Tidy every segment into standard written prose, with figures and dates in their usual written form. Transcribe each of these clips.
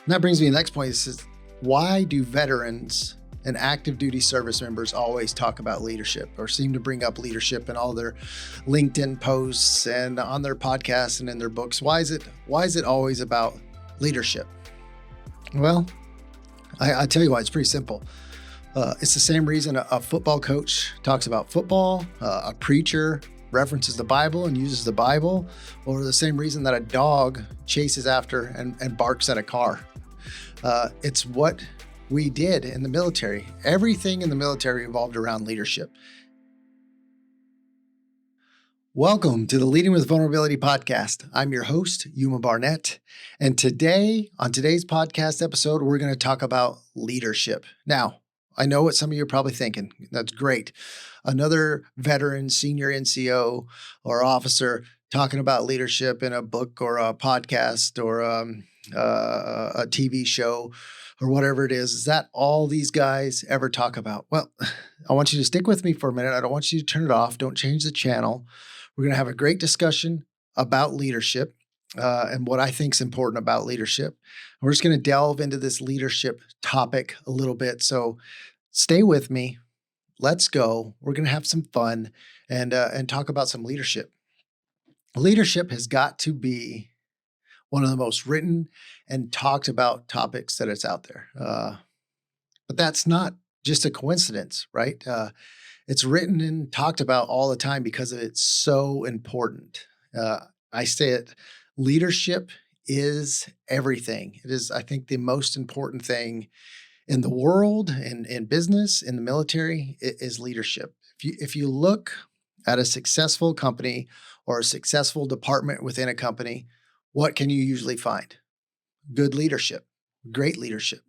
And that brings me to the next point. Is why do veterans and active duty service members always talk about leadership or seem to bring up leadership in all their LinkedIn posts and on their podcasts and in their books? Why is it always about leadership? Well, I tell you why. It's pretty simple. It's the same reason a football coach talks about football, a preacher references the Bible and uses the Bible, or the same reason that a dog chases after and barks at a car. It's what we did in the military. Everything in the military revolved around leadership. Welcome to the Leading with Vulnerability podcast. I'm your host, Yuma Barnett. And today, on today's podcast episode, we're going to talk about leadership. Now, I know what some of you are probably thinking. That's great. Another veteran, senior NCO or officer talking about leadership in a book or a podcast or a TV show or whatever it is. Is that all these guys ever talk about? Well, I want you to stick with me for a minute. I don't want you to turn it off. Don't change the channel. We're going to have a great discussion about leadership and what I think is important about leadership. We're just going to delve into this leadership topic a little bit. So stay with me. Let's go. We're going to have some fun and talk about some leadership. Leadership has got to be one of the most written and talked about topics that it's out there. But that's not just a coincidence, right? It's written and talked about all the time because it's so important. I say it, leadership is everything. It is, I think, the most important thing in the world, in business, in the military, is leadership. If you look at a successful company or a successful department within a company, what can you usually find? Good leadership, great leadership.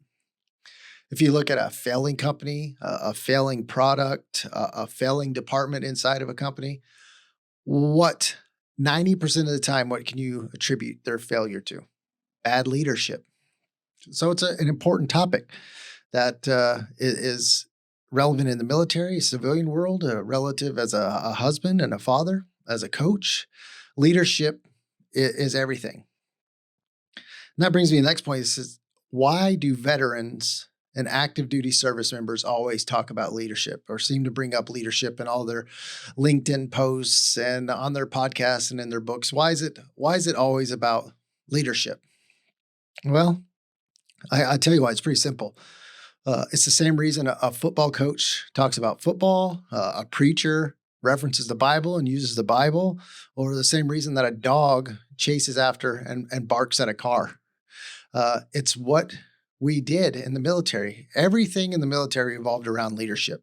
If you look at a failing company, a failing product, a failing department inside of a company, 90% of the time, what can you attribute their failure to? Bad leadership. So it's an important topic that is relevant in the military, civilian world, relative as a husband and a father, as a coach. Leadership is everything. And that brings me to the next point. Is why do veterans and active duty service members always talk about leadership or seem to bring up leadership in all their LinkedIn posts and on their podcasts and in their books? Why is it always about leadership? Well, I tell you why. It's pretty simple. It's the same reason a football coach talks about football, a preacher references the Bible and uses the Bible, or the same reason that a dog chases after and barks at a car. It's what we did in the military. Everything in the military revolved around leadership.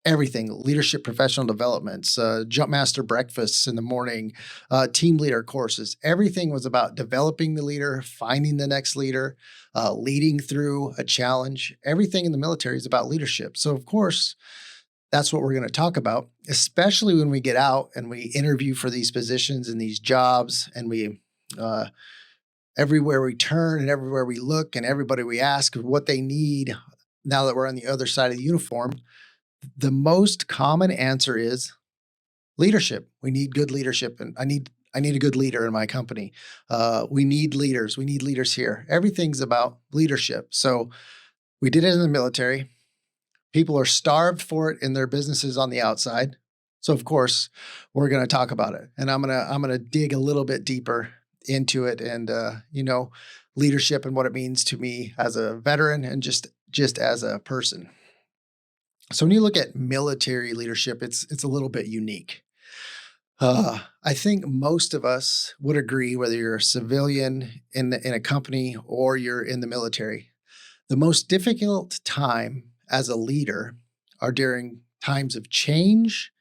Everything, leadership professional developments, jump master breakfasts in the morning, team leader courses. Everything was about developing the leader, finding the next leader, leading through a challenge. Everything in the military is about leadership. So of course, that's what we're going to talk about, especially when we get out and we interview for these positions and these jobs, and we everywhere we turn and everywhere we look and everybody we ask what they need now that we're on the other side of the uniform, the most common answer is leadership. We need good leadership, and I need a good leader in my company. We need leaders. We need leaders here. Everything's about leadership. So we did it in the military. People are starved for it in their businesses on the outside. So of course, we're going to talk about it, and I'm gonna dig a little bit deeper into it, and leadership and what it means to me as a veteran and just as a person. So when you look at military leadership, it's a little bit unique. I think most of us would agree, whether you're a civilian in a company or you're in the military, the most difficult time as a leader are during times of change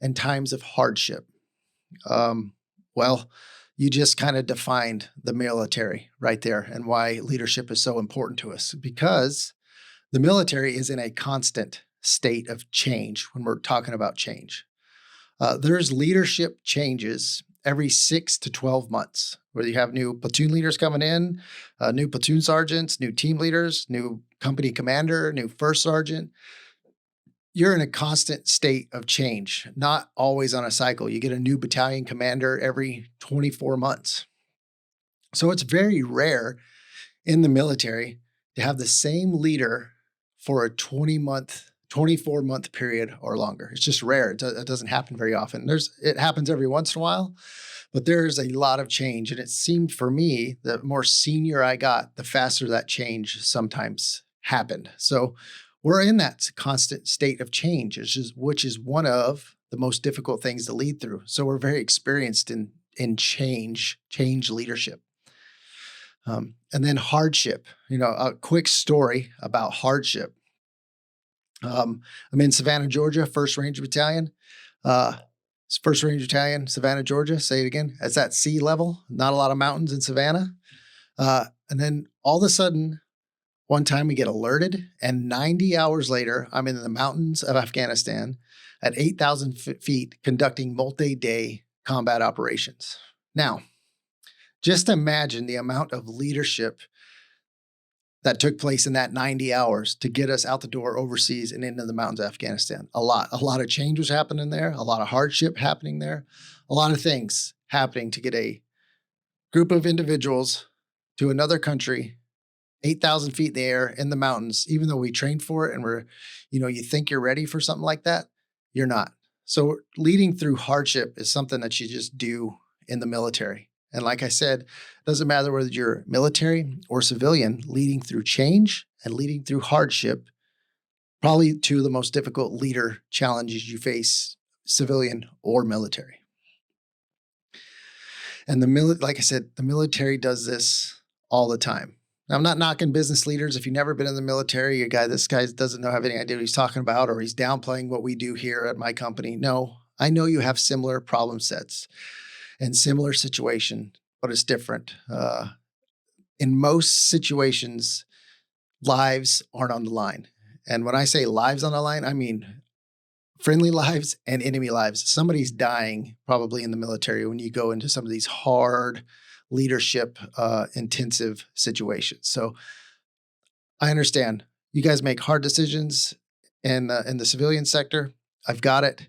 and times of hardship. Well, you just kind of defined the military right there and why leadership is so important to us, because the military is in a constant state of change when we're talking about change. There's leadership changes every 6 to 12 months, where you have new platoon leaders coming in, new platoon sergeants, new team leaders, new company commander, new first sergeant. You're in a constant state of change, not always on a cycle. You get a new battalion commander every 24 months. So it's very rare in the military, to have the same leader for a 24-month period or longer. It's just rare. It doesn't happen very often. It happens every once in a while, but there's a lot of change. And it seemed for me, the more senior I got, the faster that change sometimes happened. So we're in that constant state of change, which is one of the most difficult things to lead through. So we're very experienced in change leadership. And then hardship, a quick story about hardship. I'm in Savannah, Georgia, 1st Ranger Battalion. 1st Ranger Battalion, Savannah, Georgia. Say it again. It's at sea level, not a lot of mountains in Savannah. And then all of a sudden, one time we get alerted, and 90 hours later, I'm in the mountains of Afghanistan at 8,000 feet conducting multi-day combat operations. Now, just imagine the amount of leadership that took place in that 90 hours to get us out the door overseas and into the mountains of Afghanistan. A lot of change was happening there, a lot of hardship happening there, a lot of things happening to get a group of individuals to another country, 8,000 feet in the air in the mountains, even though we trained for it and you think you're ready for something like that, you're not. So leading through hardship is something that you just do in the military. And like I said, it doesn't matter whether you're military or civilian, leading through change and leading through hardship, probably two of the most difficult leader challenges you face, civilian or military. And like I said, the military does this all the time. Now, I'm not knocking business leaders. If you've never been in the military, this guy doesn't have any idea what he's talking about, or he's downplaying what we do here at my company. No, I know you have similar problem sets and similar situation, but it's different. In most situations, lives aren't on the line. And when I say lives on the line, I mean friendly lives and enemy lives. Somebody's dying probably in the military when you go into some of these hard leadership intensive situations. So I understand you guys make hard decisions in the civilian sector. I've got it.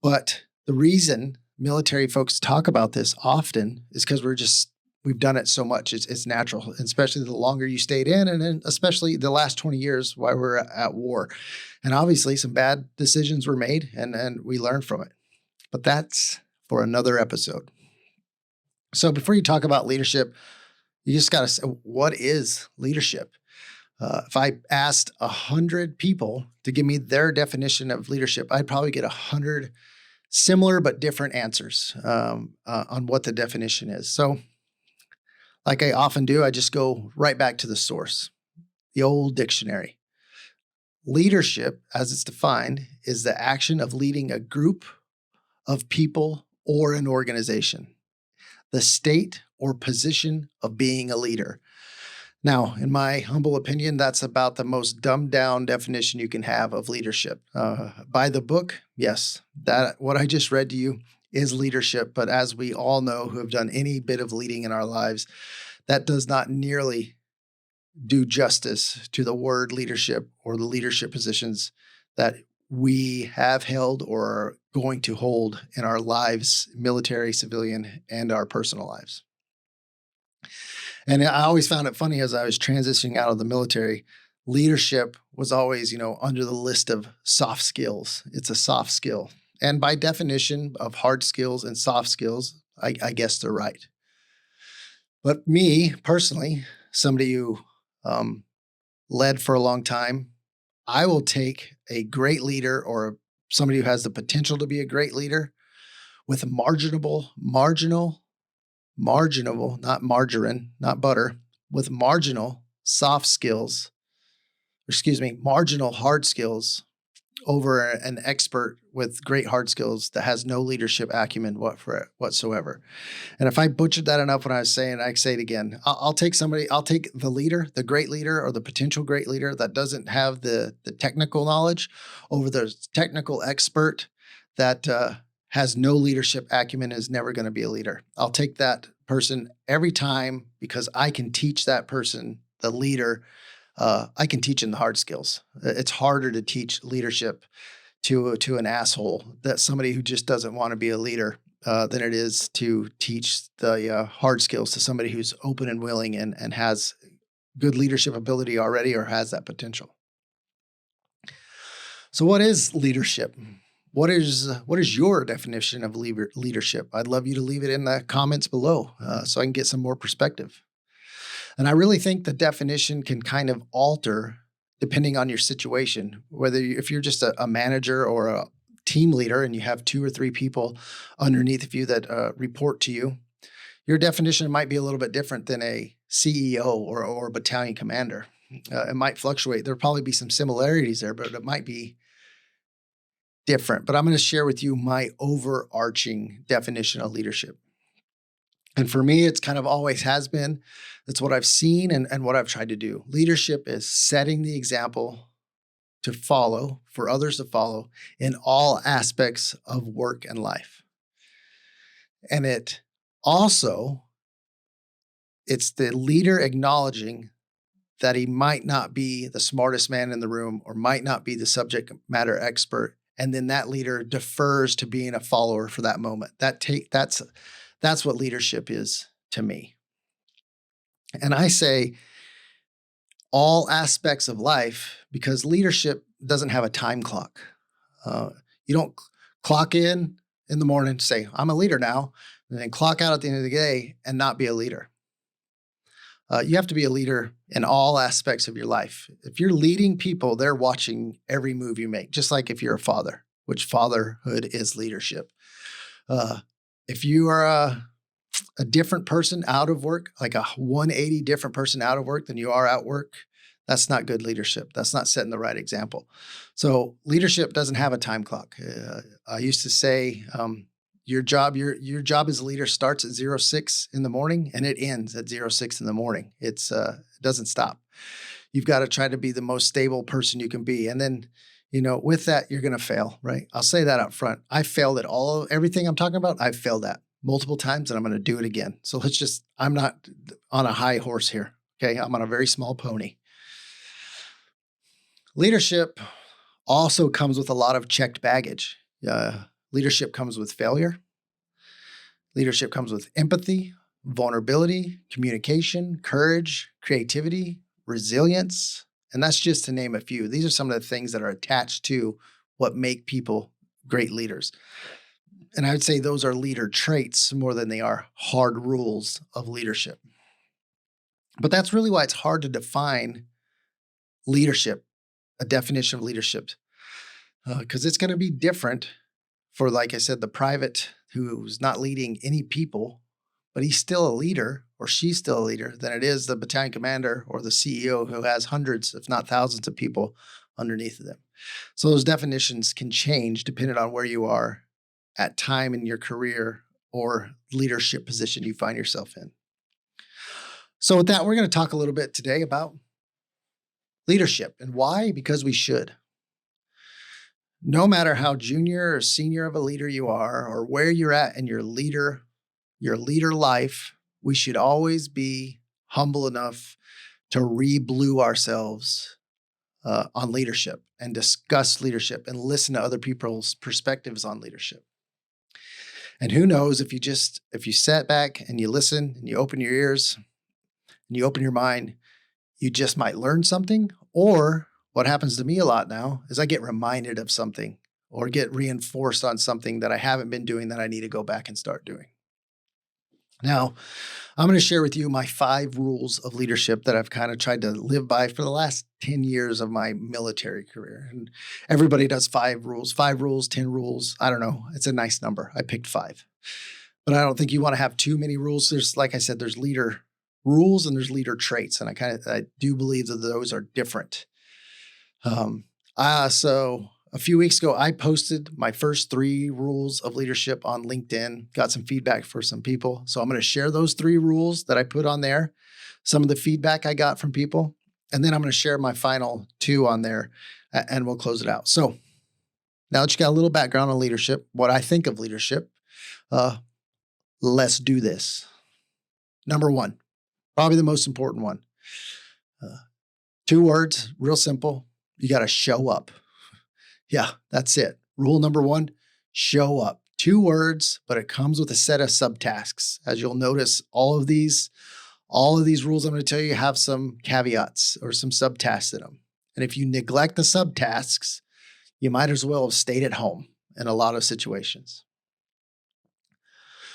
But the reason military folks talk about this often is because we've done it so much. It's natural, especially the longer you stayed in, and then especially the last 20 years while we're at war. And obviously some bad decisions were made and we learned from it. But that's for another episode. So before you talk about leadership, you just got to say, what is leadership? If I asked 100 people to give me their definition of leadership, I'd probably get 100 similar but different answers on what the definition is. So like I often do, I just go right back to the source, the old dictionary. Leadership, as it's defined, is the action of leading a group of people or an organization, the state or position of being a leader. Now, in my humble opinion, that's about the most dumbed down definition you can have of leadership. By the book, yes, that what I just read to you is leadership. But as we all know who have done any bit of leading in our lives, that does not nearly do justice to the word leadership or the leadership positions that we have held or are going to hold in our lives, military, civilian, and our personal lives. And I always found it funny as I was transitioning out of the military, leadership was always, under the list of soft skills. It's a soft skill. And by definition of hard skills and soft skills, I guess they're right. But me personally, somebody who led for a long time, I will take a great leader or somebody who has the potential to be a great leader with marginal, not margarine, not butter, with marginal hard skills over an expert with great hard skills that has no leadership acumen whatsoever. And if I butchered that enough when I was saying, I say it again. I'll take the leader, the great leader or the potential great leader that doesn't have the technical knowledge over the technical expert that has no leadership acumen, is never going to be a leader. I'll take that person every time because I can teach that person, the leader, I can teach them the hard skills. It's harder to teach leadership to an asshole, that somebody who just doesn't want to be a leader, than it is to teach the hard skills to somebody who's open and willing and has good leadership ability already or has that potential. So what is leadership? What is your definition of leadership? I'd love you to leave it in the comments below so I can get some more perspective. And I really think the definition can kind of alter depending on your situation, if you're just a manager or a team leader and you have 2 or 3 people underneath of you that report to you, your definition might be a little bit different than a CEO or a battalion commander. It might fluctuate. There'll probably be some similarities there, but it might be different. But I'm going to share with you my overarching definition of leadership. And for me, it's kind of always has been. That's what I've seen and what I've tried to do. Leadership is setting the example to follow, for others to follow in all aspects of work and life. And it's the leader acknowledging that he might not be the smartest man in the room or might not be the subject matter expert. And then that leader defers to being a follower for that moment. That's what leadership is to me. And I say all aspects of life because leadership doesn't have a time clock. You don't clock in the morning, say, I'm a leader now, and then clock out at the end of the day and not be a leader. You have to be a leader in all aspects of your life. If you're leading people, they're watching every move you make, just like if you're a father, which fatherhood is leadership. If you are a different person out of work, like a 180 different person out of work than you are at work, that's not good leadership. That's not setting the right example. So leadership doesn't have a time clock. I used to say, your job as a leader starts at 06 in the morning and it ends at 06 in the morning. It doesn't stop. You've got to try to be the most stable person you can be. And then, with that, you're going to fail, right? I'll say that up front. I failed at everything I'm talking about. I've failed at multiple times and I'm going to do it again. So I'm not on a high horse here. Okay. I'm on a very small pony. Leadership also comes with a lot of checked baggage. Leadership comes with failure. Leadership comes with empathy, vulnerability, communication, courage, creativity, resilience. And that's just to name a few. These are some of the things that are attached to what make people great leaders. And I would say those are leader traits more than they are hard rules of leadership. But that's really why it's hard to define leadership, a definition of leadership, because it's going to be different for, like I said, the private who's not leading any people, but he's still a leader or she's still a leader, than it is the battalion commander or the CEO who has hundreds, if not thousands of people underneath of them. So those definitions can change depending on where you are at time in your career or leadership position you find yourself in. So with that, we're going to talk a little bit today about leadership and why, because we should. No matter how junior or senior of a leader you are or where you're at in your leader life, we should always be humble enough to re-blue ourselves on leadership and discuss leadership and listen to other people's perspectives on leadership. And who knows, if you sat back and you listen and you open your ears and you open your mind, you just might learn something. Or what happens to me a lot now is I get reminded of something or get reinforced on something that I haven't been doing that I need to go back and start doing. Now, I'm going to share with you my 5 rules of leadership that I've kind of tried to live by for the last 10 years of my military career. And everybody does 5 rules, 10 rules. I don't know. It's a nice number. I picked 5. But I don't think you want to have too many rules. Like I said, there's leader rules and there's leader traits. And I do believe that those are different. So a few weeks ago, I posted my first 3 rules of leadership on LinkedIn, got some feedback for some people. So I'm going to share those 3 rules that I put on there, some of the feedback I got from people, and then I'm going to share my final 2 on there and we'll close it out. So now that you got a little background on leadership, what I think of leadership, let's do this. Number 1, probably the most important one. 2 words, real simple. You got to show up. Yeah, that's it. Rule number 1, show up. 2 words, but it comes with a set of subtasks. As you'll notice, all of these All of these rules I'm going to tell you have some caveats or some subtasks in them. And if you neglect the subtasks, you might as well have stayed at home in a lot of situations.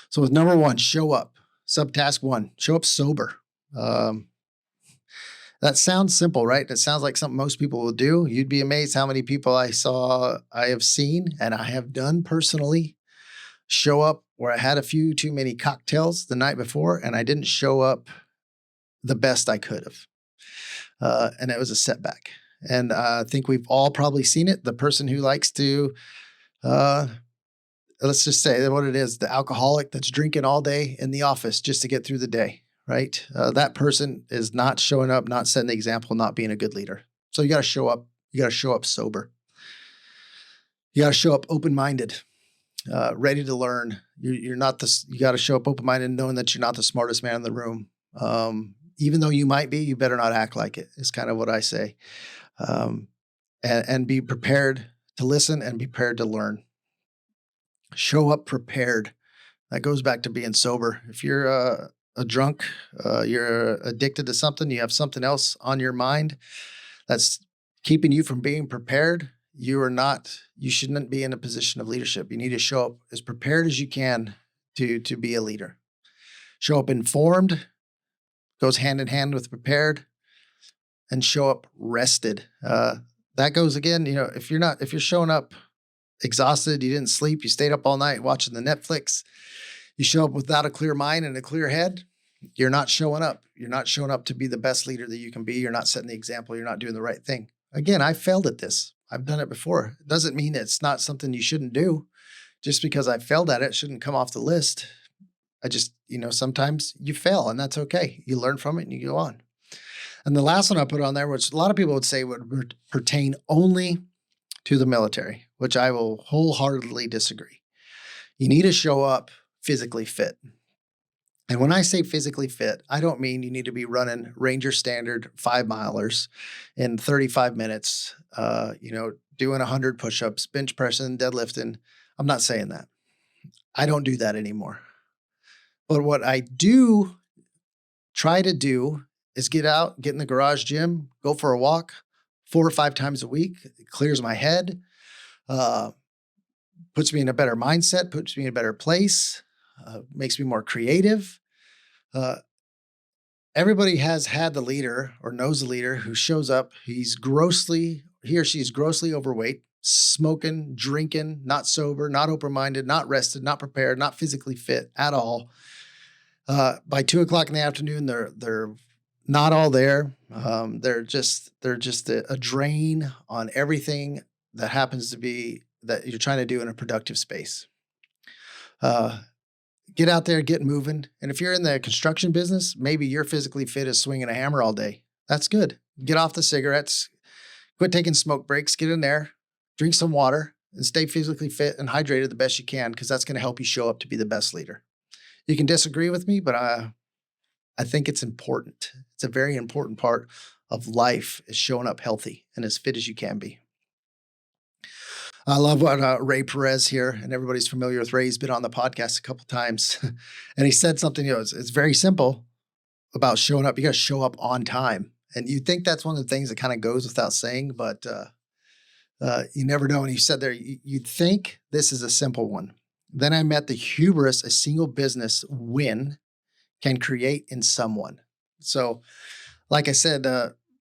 So with number one, show up. Subtask one, show up sober. That sounds simple, right? That sounds like something most people will do. You'd be amazed how many people I have seen, and I have done personally, show up where I had a few too many cocktails the night before, and I didn't show up the best I could have. And it was a setback. And I think we've all probably seen it. The person who likes to, let's just say what it is, the alcoholic that's drinking all day in the office just to get through the day. Right? That person is not showing up, not setting the example, not being a good leader. So you got to show up. You got to show up sober. You got to show up open-minded, ready to learn. You're not this. You got to show up open-minded, knowing that you're not the smartest man in the room. Even though you might be, you better not act like it. Is kind of what I say. And be prepared to listen and be prepared to learn. Show up prepared. That goes back to being sober. If you're a drunk, you're addicted to something, you have something else on your mind that's keeping you from being prepared, you shouldn't be in a position of leadership. You need to show up as prepared as you can to be a leader. Show up informed, goes hand in hand with prepared, and show up rested. That goes again, if you're showing up exhausted, you didn't sleep, you stayed up all night watching the Netflix, you show up without a clear mind and a clear head, you're not showing up. You're not showing up to be the best leader that you can be. You're not setting the example. You're not doing the right thing. Again, I failed at this. I've done it before. It doesn't mean it's not something you shouldn't do. Just because I failed at it shouldn't come off the list. I just, sometimes you fail and that's okay. You learn from it and you go on. And the last one I put on there, which a lot of people would say would pertain only to the military, which I will wholeheartedly disagree. You need to show up physically fit. And when I say physically fit, I don't mean you need to be running Ranger Standard 5-milers in 35 minutes, doing 100 push-ups, bench pressing, deadlifting. I'm not saying that. I don't do that anymore. But what I do try to do is get out, get in the garage gym, go for a walk 4 or 5 times a week. It clears my head, puts me in a better mindset, puts me in a better place, makes me more creative. Everybody has had the leader or knows the leader who shows up. He or she is grossly overweight, smoking, drinking, not sober, not open-minded, not rested, not prepared, not physically fit at all. By 2:00 in the afternoon, they're not all there. They're just a drain on everything that happens to be that you're trying to do in a productive space. Get out there, get moving. And if you're in the construction business, maybe you're physically fit as swinging a hammer all day. That's good. Get off the cigarettes, quit taking smoke breaks, get in there, drink some water, and stay physically fit and hydrated the best you can, because that's going to help you show up to be the best leader. You can disagree with me, but I think it's important. It's a very important part of life, is showing up healthy and as fit as you can be. I love what Ray Perez here, and everybody's familiar with Ray. He's been on the podcast a couple times, and he said something, it's very simple about showing up. You got to show up on time. And you think that's one of the things that kind of goes without saying, but you never know. And he said there, you'd think this is a simple one. Then I met the hubris a single business win can create in someone. So like I said,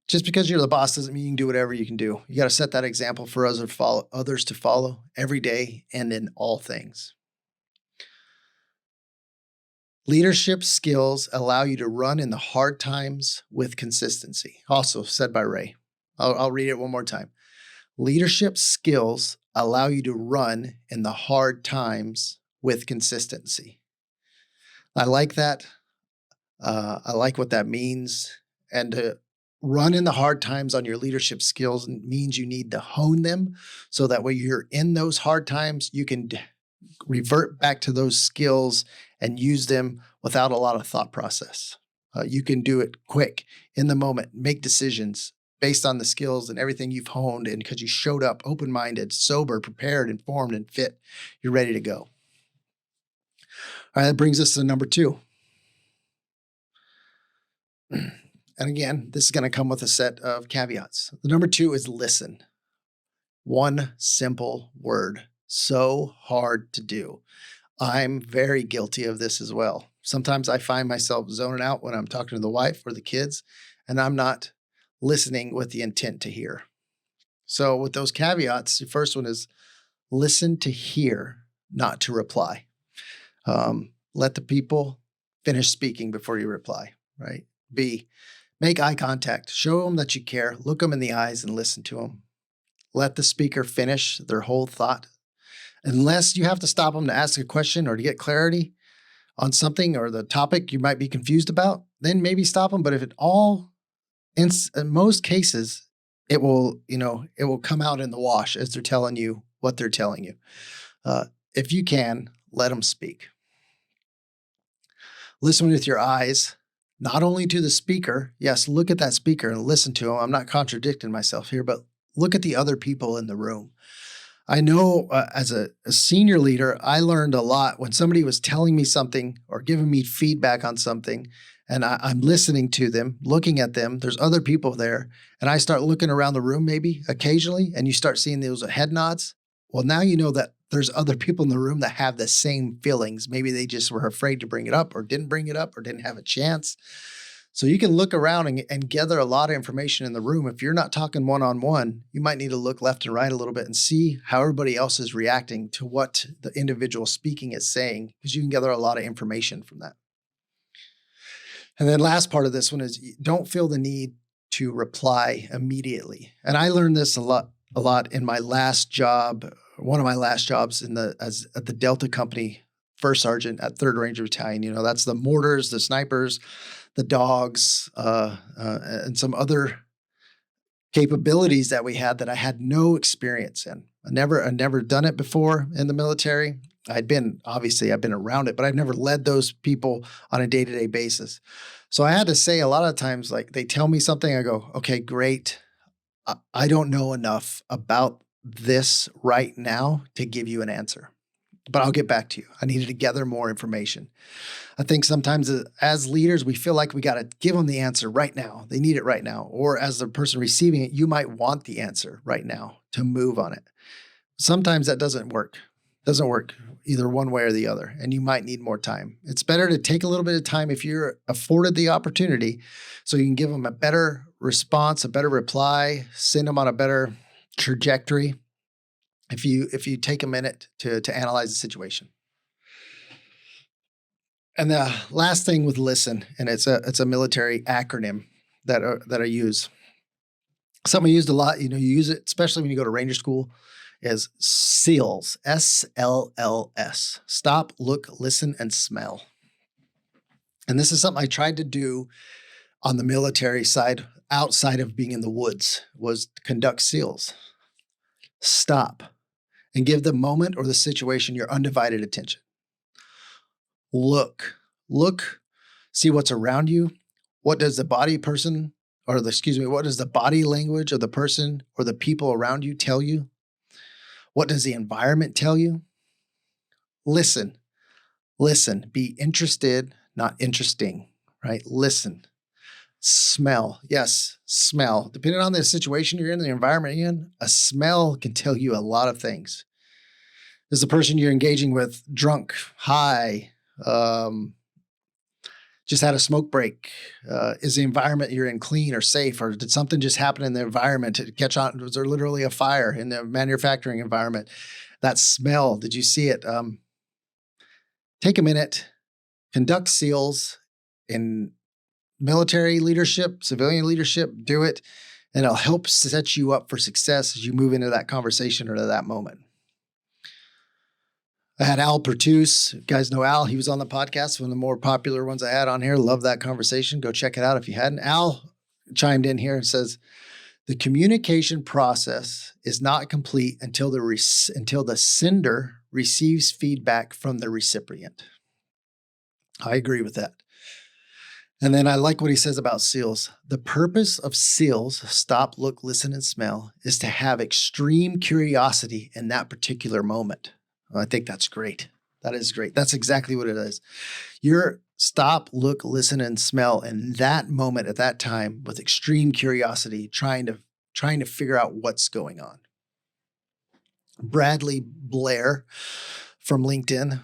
just because you're the boss doesn't mean you can do whatever you can do. You got to set that example for others to follow every day and in all things. Leadership skills allow you to run in the hard times with consistency. Also said by Ray. I'll read it one more time. Leadership skills allow you to run in the hard times with consistency. I like that. I like what that means. And to run in the hard times on your leadership skills means you need to hone them so that when you're in those hard times, you can revert back to those skills and use them without a lot of thought process. You can do it quick, in the moment, make decisions based on the skills and everything you've honed, and because you showed up open-minded, sober, prepared, informed, and fit, you're ready to go. All right, that brings us to number 2. And again, this is going to come with a set of caveats. The number 2 is listen. One simple word. So hard to do. I'm very guilty of this as well. Sometimes I find myself zoning out when I'm talking to the wife or the kids, and I'm not listening with the intent to hear. So with those caveats, the first one is listen to hear, not to reply. Let the people finish speaking before you reply, right? B, make eye contact. Show them that you care. Look them in the eyes and listen to them. Let the speaker finish their whole thought. Unless you have to stop them to ask a question or to get clarity on something or the topic you might be confused about, then maybe stop them. But if in most cases, it will come out in the wash as they're telling you what they're telling you. If you can, let them speak. Listen with your eyes, not only to the speaker. Yes, look at that speaker and listen to him. I'm not contradicting myself here, but look at the other people in the room. I know as a senior leader, I learned a lot when somebody was telling me something or giving me feedback on something, and I'm listening to them, looking at them. There's other people there, and I start looking around the room maybe occasionally, and you start seeing those head nods. Well, now you know that there's other people in the room that have the same feelings. Maybe they just were afraid to bring it up or didn't bring it up or didn't have a chance. So you can look around and gather a lot of information in the room. If you're not talking one-on-one, you might need to look left and right a little bit and see how everybody else is reacting to what the individual speaking is saying, because you can gather a lot of information from that. And then last part of this one is don't feel the need to reply immediately. And I learned this a lot in my last job, one of my last jobs at the Delta Company, first sergeant at 3rd Ranger Battalion. That's the mortars, the snipers, the dogs, and some other capabilities that we had that I had no experience in. I never done it before in the military. I've been around it, but I've never led those people on a day-to-day basis. So I had to say a lot of times, like they tell me something, I go, okay, great. I don't know enough about this right now to give you an answer, but I'll get back to you. I needed to gather more information. I think sometimes as leaders, we feel like we got to give them the answer right now. They need it right now. Or as the person receiving it, you might want the answer right now to move on it. Sometimes that doesn't work. Doesn't work either one way or the other. And you might need more time. It's better to take a little bit of time if you're afforded the opportunity so you can give them a better response, a better reply, send them on a better trajectory if you take a minute to analyze the situation. And the last thing with listen, and it's a military acronym that I use. Something I used a lot, you use it, especially when you go to Ranger School, is SEALS, SLLS. Stop, look, listen, and smell. And this is something I tried to do on the military side, outside of being in the woods, was to conduct SEALs. Stop and give the moment or the situation your undivided attention. Look, see what's around you. What does the body language of the person or the people around you tell you? What does the environment tell you? Listen, be interested, not interesting, right? Listen, smell. Yes, smell. Depending on the situation you're in, the environment you're in, a smell can tell you a lot of things. Is the person you're engaging with drunk, high, just had a smoke break? Is the environment you're in clean or safe? Or did something just happen in the environment to catch on? Was there literally a fire in the manufacturing environment? That smell, did you see it? Take a minute, conduct SEALs in military leadership, civilian leadership, do it, and it'll help set you up for success as you move into that conversation or to that moment. I had Al Pertus. You guys know Al. He was on the podcast, one of the more popular ones I had on here. Love that conversation. Go check it out if you hadn't. Al chimed in here and says, the communication process is not complete until the sender receives feedback from the recipient. I agree with that. And then I like what he says about SEALs. The purpose of SEALs, stop, look, listen, and smell, is to have extreme curiosity in that particular moment. I think that's great. That is great. That's exactly what it is. Stop, look, listen, and smell in that moment at that time with extreme curiosity, trying to figure out what's going on. Bradley Blair from LinkedIn,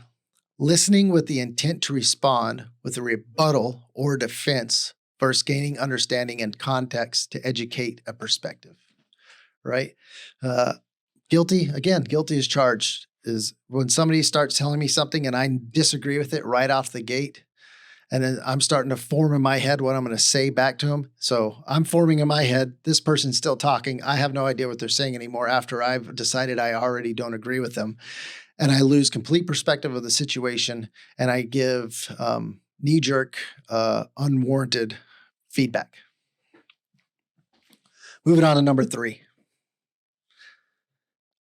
listening with the intent to respond with a rebuttal or defense versus gaining understanding and context to educate a perspective, right? Guilty as charged is when somebody starts telling me something and I disagree with it right off the gate. And then I'm starting to form in my head what I'm going to say back to them. So I'm forming in my head, this person's still talking. I have no idea what they're saying anymore after I've decided I already don't agree with them. And I lose complete perspective of the situation. And I give knee-jerk, unwarranted feedback. Moving on to number 3.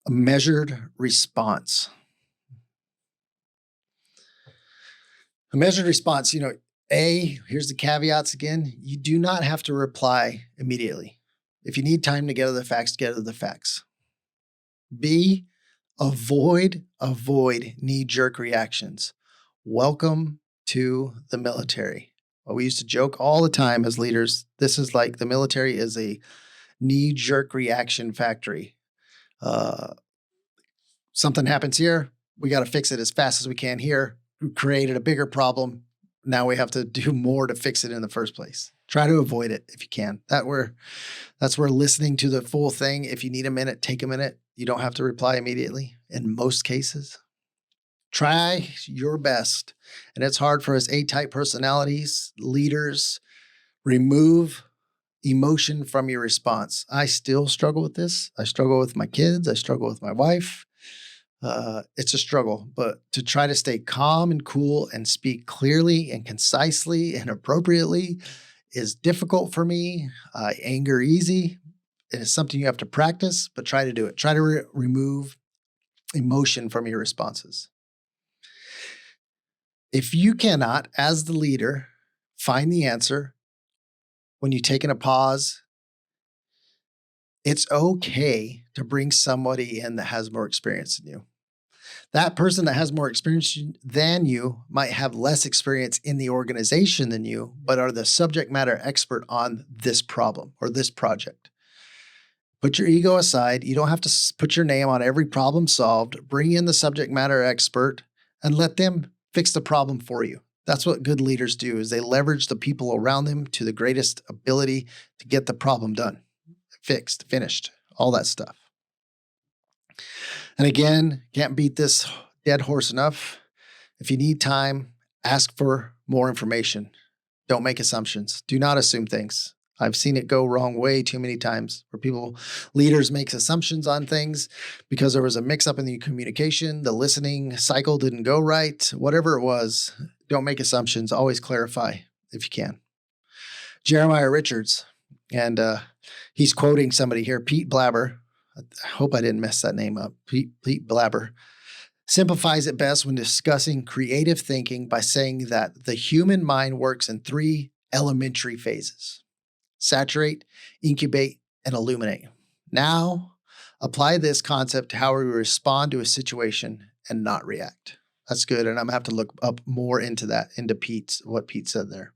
A measured response. A measured response, here's the caveats again. You do not have to reply immediately. If you need time to get to the facts, get to the facts. B, avoid knee-jerk reactions. Welcome to the military. Well, we used to joke all the time as leaders, this is like the military is a knee-jerk reaction factory. Something happens here, we got to fix it as fast as we can here. We created a bigger problem. Now we have to do more to fix it in the first place. Try to avoid it if you can. That's where listening to the full thing. If you need a minute, take a minute. You don't have to reply immediately in most cases. Try your best. And it's hard for us A-type personalities, leaders, remove emotion from your response. I still struggle with this. I struggle with my kids. I struggle with my wife. It's a struggle, but to try to stay calm and cool and speak clearly and concisely and appropriately is difficult for me. I anger easy. It is something you have to practice, but try to do it. Try to remove emotion from your responses. If you cannot, as the leader, find the answer when you've taken a pause, it's okay to bring somebody in that has more experience than you. That person that has more experience than you might have less experience in the organization than you, but are the subject matter expert on this problem or this project. Put your ego aside. You don't have to put your name on every problem solved. Bring in the subject matter expert and let them fix the problem for you. That's what good leaders do, is they leverage the people around them to the greatest ability to get the problem done, fixed, finished, all that stuff. And again, can't beat this dead horse enough. If you need time, ask for more information. Don't make assumptions. Do not assume things. I've seen it go wrong way too many times where leaders make assumptions on things because there was a mix-up in the communication, the listening cycle didn't go right, whatever it was. Don't make assumptions. Always clarify if you can. Jeremiah Richards, and he's quoting somebody here, Pete Blabber. I hope I didn't mess that name up. Pete Blabber simplifies it best when discussing creative thinking by saying that the human mind works in 3 elementary phases: saturate, incubate, and illuminate. Now, apply this concept to how we respond to a situation and not react. That's good, and I'm going to have to look up more into that, into what Pete said there.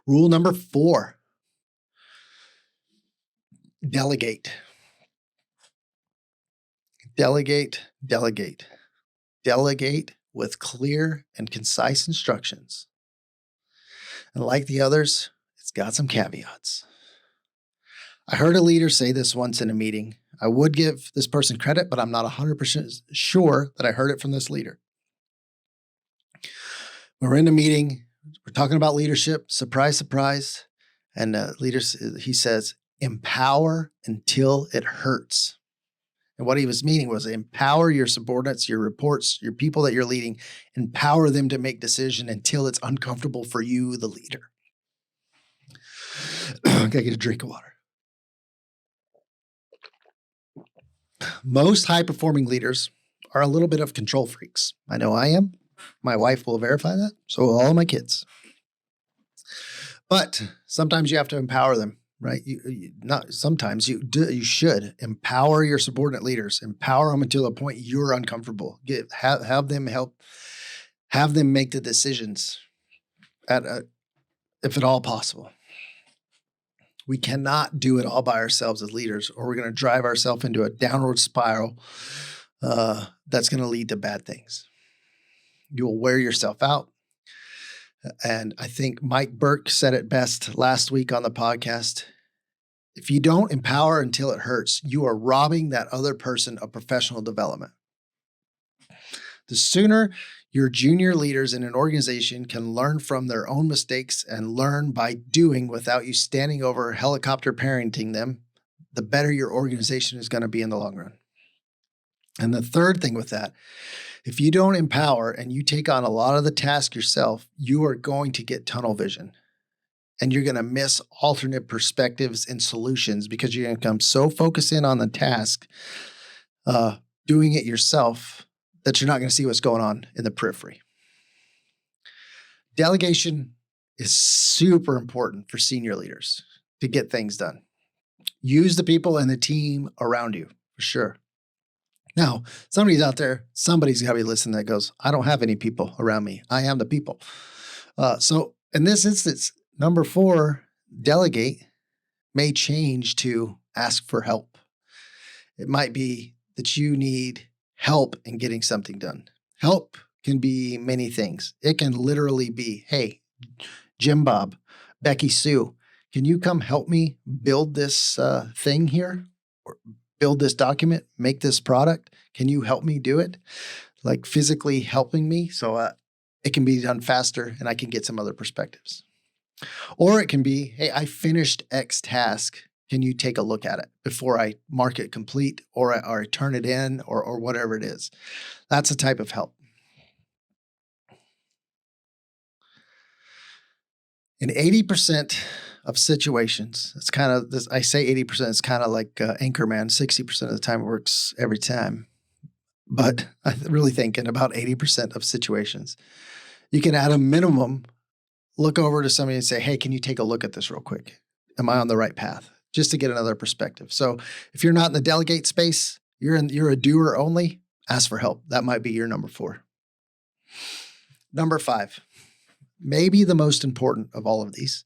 Rule number 4. Delegate. Delegate. Delegate with clear and concise instructions. And like the others, it's got some caveats. I heard a leader say this once in a meeting. I would give this person credit, but I'm not 100% sure that I heard it from this leader. We're in a meeting. We're talking about leadership. Surprise, surprise. And he says, empower until it hurts. And what he was meaning was empower your subordinates, your reports, your people that you're leading, empower them to make decisions until it's uncomfortable for you, the leader. Gotta get a drink of water. Most high-performing leaders are a little bit of control freaks. I know I am. My wife will verify that. So will all of my kids. But sometimes you have to empower them. Right? Sometimes you should empower your subordinate leaders. Empower them until the point you're uncomfortable. Have them Have them make the decisions if at all possible. We cannot do it all by ourselves as leaders, or we're going to drive ourselves into a downward spiral that's going to lead to bad things. You'll wear yourself out. And I think Mike Burke said it best last week on the podcast. If you don't empower until it hurts, you are robbing that other person of professional development. The sooner your junior leaders in an organization can learn from their own mistakes and learn by doing without you standing over helicopter parenting them, the better your organization is going to be in the long run. And the third thing with that, if you don't empower and you take on a lot of the task yourself, you are going to get tunnel vision. And you're going to miss alternate perspectives and solutions because you're going to come so focused in on the task, doing it yourself, that you're not going to see what's going on in the periphery. Delegation is super important for senior leaders to get things done. Use the people and the team around you, for sure. Now, somebody's out there, somebody's got to be listening that goes, I don't have any people around me. I am the people. So in this instance, number 4, delegate may change to ask for help. It might be that you need help in getting something done. Help can be many things. It can literally be, hey, Jim Bob, Becky Sue, can you come help me build this thing here? Or build this document, make this product? Can you help me do it? Like physically helping me so it can be done faster and I can get some other perspectives. Or it can be, hey, I finished X task. Can you take a look at it before I mark it complete or I turn it in or whatever it is? That's a type of help. In 80% of situations, it's kind of this, I say 80%, it's kind of like Anchorman, 60% of the time it works every time. But I really think in about 80% of situations, you can at a minimum look over to somebody and say, hey, can you take a look at this real quick? Am I on the right path? Just to get another perspective. So if you're not in the delegate space, you're a doer only, ask for help. That might be your number 4. Number 5, maybe the most important of all of these,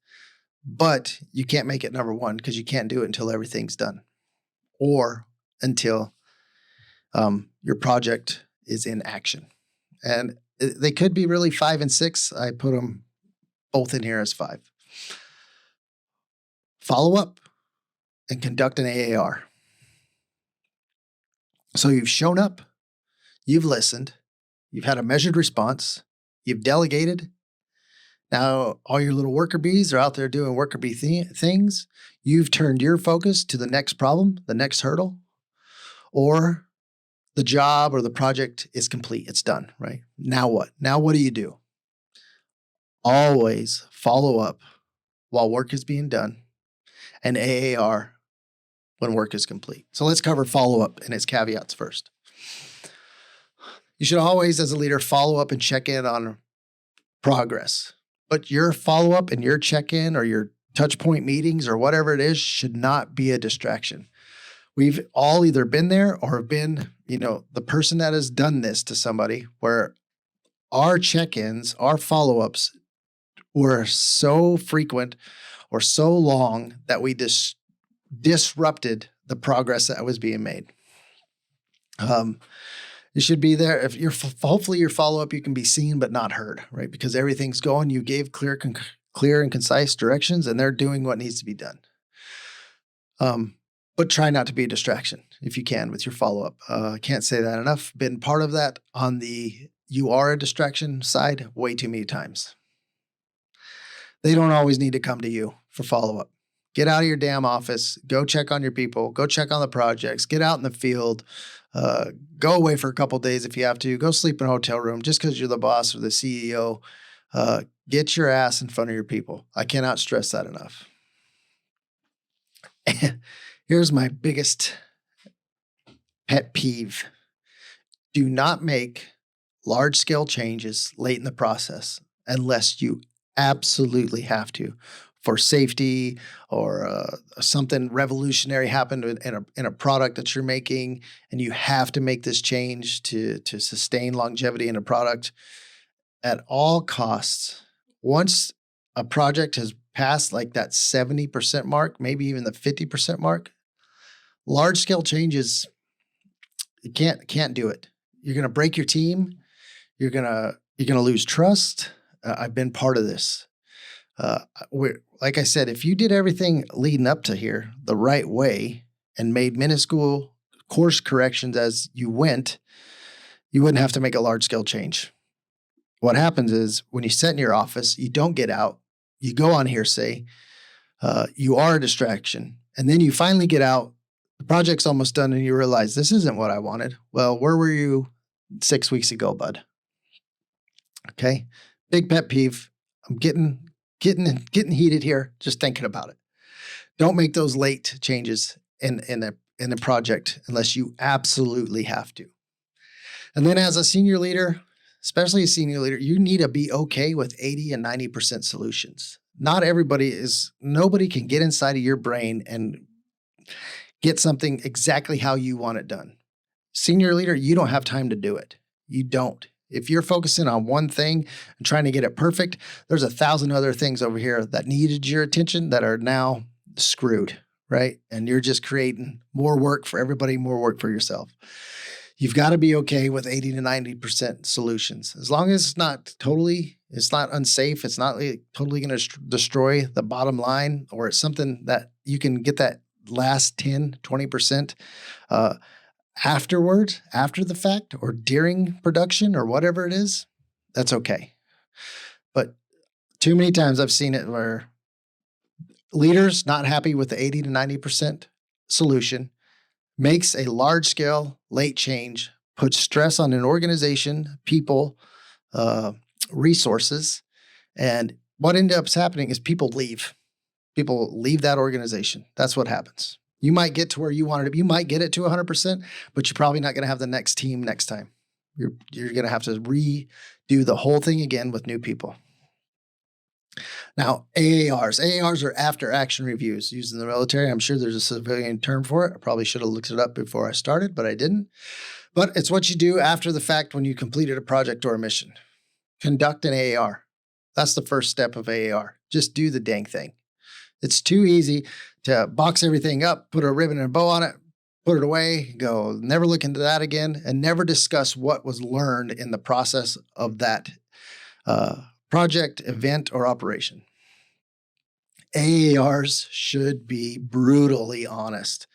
but you can't make it number 1 because you can't do it until everything's done or until your project is in action. And they could be really 5 and 6. I put them both in here as 5. Follow up and conduct an AAR. So you've shown up, you've listened, you've had a measured response, you've delegated. Now all your little worker bees are out there doing worker bee things. You've turned your focus to the next problem, the next hurdle, or the job or the project is complete. It's done, right? Now what? Now what do you do? Always follow up while work is being done and AAR when work is complete. So let's cover follow-up and its caveats first. You should always, as a leader, follow up and check in on progress. But your follow-up and your check-in or your touch point meetings or whatever it is should not be a distraction. We've all either been there or have been, the person that has done this to somebody where our check-ins, our follow-ups were so frequent or so long that we disrupted the progress that was being made. You should be there. If you're hopefully your follow-up, you can be seen but not heard, right? Because everything's going. You gave clear and concise directions, and they're doing what needs to be done. But try not to be a distraction if you can with your follow-up. I can't say that enough. Been part of that on the you are a distraction side way too many times. They don't always need to come to you for follow-up. Get out of your damn office. Go check on your people. Go check on the projects. Get out in the field. Go away for a couple of days if you have to. Go sleep in a hotel room just because you're the boss or the CEO. Get your ass in front of your people. I cannot stress that enough. Here's my biggest pet peeve. Do not make large-scale changes late in the process unless you absolutely have to. For safety or something revolutionary happened in a product that you're making, and you have to make this change to sustain longevity in a product. at all costs, once a project has passed like that 70% mark, maybe even the 50% mark, large scale changes, you can't do it. You're going to break your team. You're going to lose trust. I've been part of this. Like I said, if you did everything leading up to here the right way and made minuscule course corrections as you went, you wouldn't have to make a large scale change. What happens is when you sit in your office, you don't get out, you go on hearsay, you are a distraction, and then you finally get out, the project's almost done, and you realize this isn't what I wanted. Well, where were you 6 weeks ago, bud? Okay. Big pet peeve. I'm getting heated here just thinking about it. Don't make those late changes in a project unless you absolutely have to. And then as a senior leader, especially a senior leader, you need to be okay with 80 and 90% solutions. Nobody can get inside of your brain and get something exactly how you want it done. Senior leader, you don't have time to do it. You don't. If you're focusing on one thing and trying to get it perfect, there's 1,000 other things over here that needed your attention that are now screwed, right? And you're just creating more work for everybody, more work for yourself. You've got to be okay with 80 to 90% solutions. As long as it's not unsafe, it's not totally going to destroy the bottom line, or it's something that you can get that last 10, 20% afterwards, after the fact, or during production, or whatever it is, that's okay. But too many times I've seen it where leaders not happy with the 80 to 90% solution makes a large scale late change, puts stress on an organization, people, resources. And what ends up happening is people leave. People leave that organization. That's what happens. You might get to where you wanted to be. You might get it to 100%, but you're probably not going to have the next team next time. You're going to have to redo the whole thing again with new people. Now, AARs. AARs are after action reviews used in the military. I'm sure there's a civilian term for it. I probably should have looked it up before I started, but I didn't. But it's what you do after the fact when you completed a project or a mission. Conduct an AAR. That's the first step of AAR. Just do the dang thing. It's too easy to box everything up, put a ribbon and a bow on it, put it away, go never look into that again, and never discuss what was learned in the process of that project, event, or operation. AARs should be brutally honest.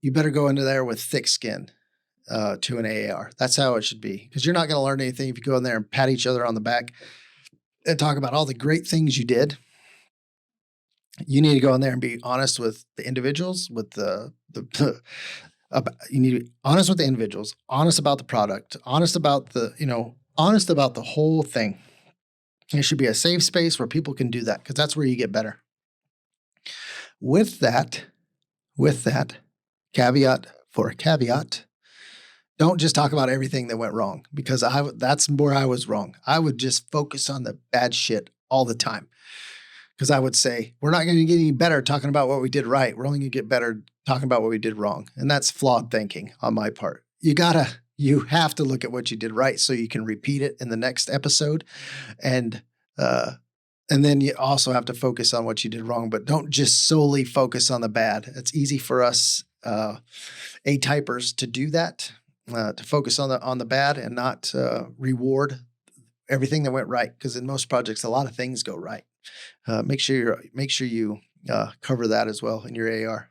You better go into there with thick skin to an AAR. That's how it should be, because you're not going to learn anything if you go in there and pat each other on the back and talk about all the great things you did. You need to go in there and be honest with the individuals, with you need to be honest with the individuals, honest about the product, honest about the whole thing. It should be a safe space where people can do that, because that's where you get better. With that, caveat for a caveat, don't just talk about everything that went wrong, because that's where I was wrong. I would just focus on the bad shit all the time. Because I would say, we're not going to get any better talking about what we did right. We're only going to get better talking about what we did wrong. And that's flawed thinking on my part. You have to look at what you did right so you can repeat it in the next episode. And then you also have to focus on what you did wrong, but don't just solely focus on the bad. It's easy for us A-typers to do that, to focus on the bad and not reward everything that went right. Because in most projects, a lot of things go right. Make sure you cover that as well in your AAR.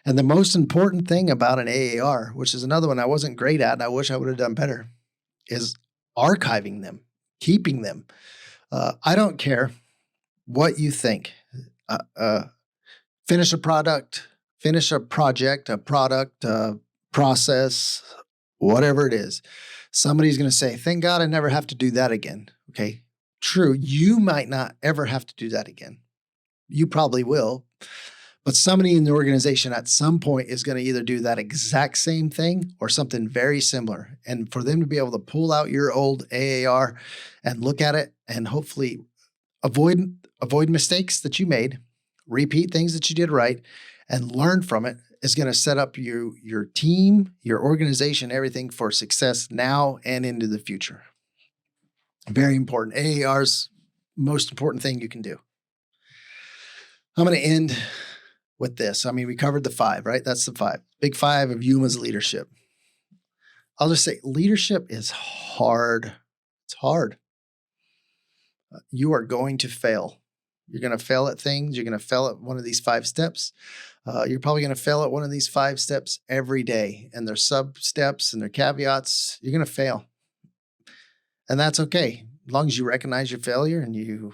And the most important thing about an AAR, which is another one I wasn't great at, and I wish I would have done better, is archiving them, keeping them. I don't care what you think. Finish a project, process, whatever it is. Somebody's going to say, thank God I never have to do that again. Okay. True, you might not ever have to do that again. You probably will, but somebody in the organization at some point is going to either do that exact same thing or something very similar. And for them to be able to pull out your old AAR and look at it and hopefully avoid mistakes that you made, repeat things that you did right, and learn from it is going to set up your team, your organization, everything for success now and into the future. Very important. AAR's most important thing you can do. I'm going to end with this. I mean, we covered the 5, right? That's the 5. Big 5 of Yuma's leadership. I'll just say leadership is hard. It's hard. You are going to fail. You're going to fail at things. You're going to fail at one of these 5 steps. You're probably going to fail at one of these 5 steps every day. And there's sub steps and their caveats. You're going to fail. And that's okay. As long as you recognize your failure and you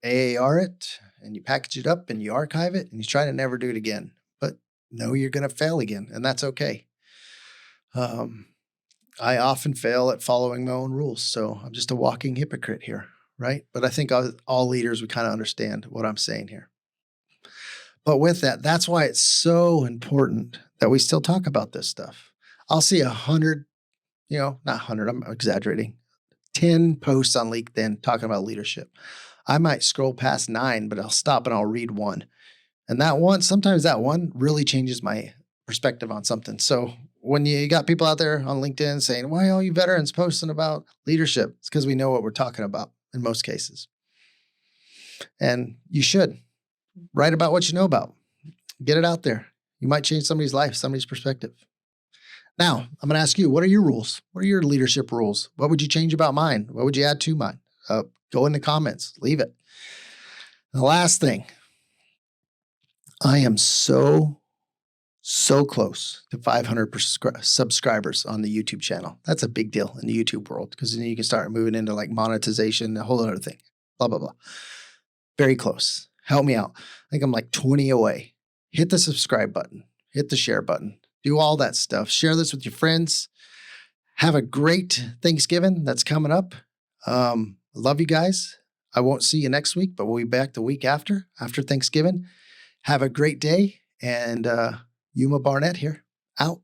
AAR it and you package it up and you archive it and you try to never do it again. But know you're going to fail again, and that's okay. I often fail at following my own rules. So I'm just a walking hypocrite here, right? But I think all leaders would kind of understand what I'm saying here. But with that, that's why it's so important that we still talk about this stuff. I'll see 100, not 100, I'm exaggerating, 10 posts on LinkedIn talking about leadership. I might scroll past 9, but I'll stop and I'll read 1. And sometimes that one really changes my perspective on something. So when you got people out there on LinkedIn saying, why are all you veterans posting about leadership? It's because we know what we're talking about in most cases. And you should write about what you know about. Get it out there. You might change somebody's life, somebody's perspective. Now, I'm going to ask you, what are your rules? What are your leadership rules? What would you change about mine? What would you add to mine? Go in the comments. Leave it. The last thing, I am so close to 500 subscribers on the YouTube channel. That's a big deal in the YouTube world because then you can start moving into like monetization, a whole other thing, blah, blah, blah. Very close. Help me out. I think I'm like 20 away. Hit the subscribe button. Hit the share button. Do all that stuff. Share this with your friends. Have a great Thanksgiving that's coming up. Love you guys. I won't see you next week, but we'll be back the week after Thanksgiving. Have a great day. And Yuma Barnett here, out.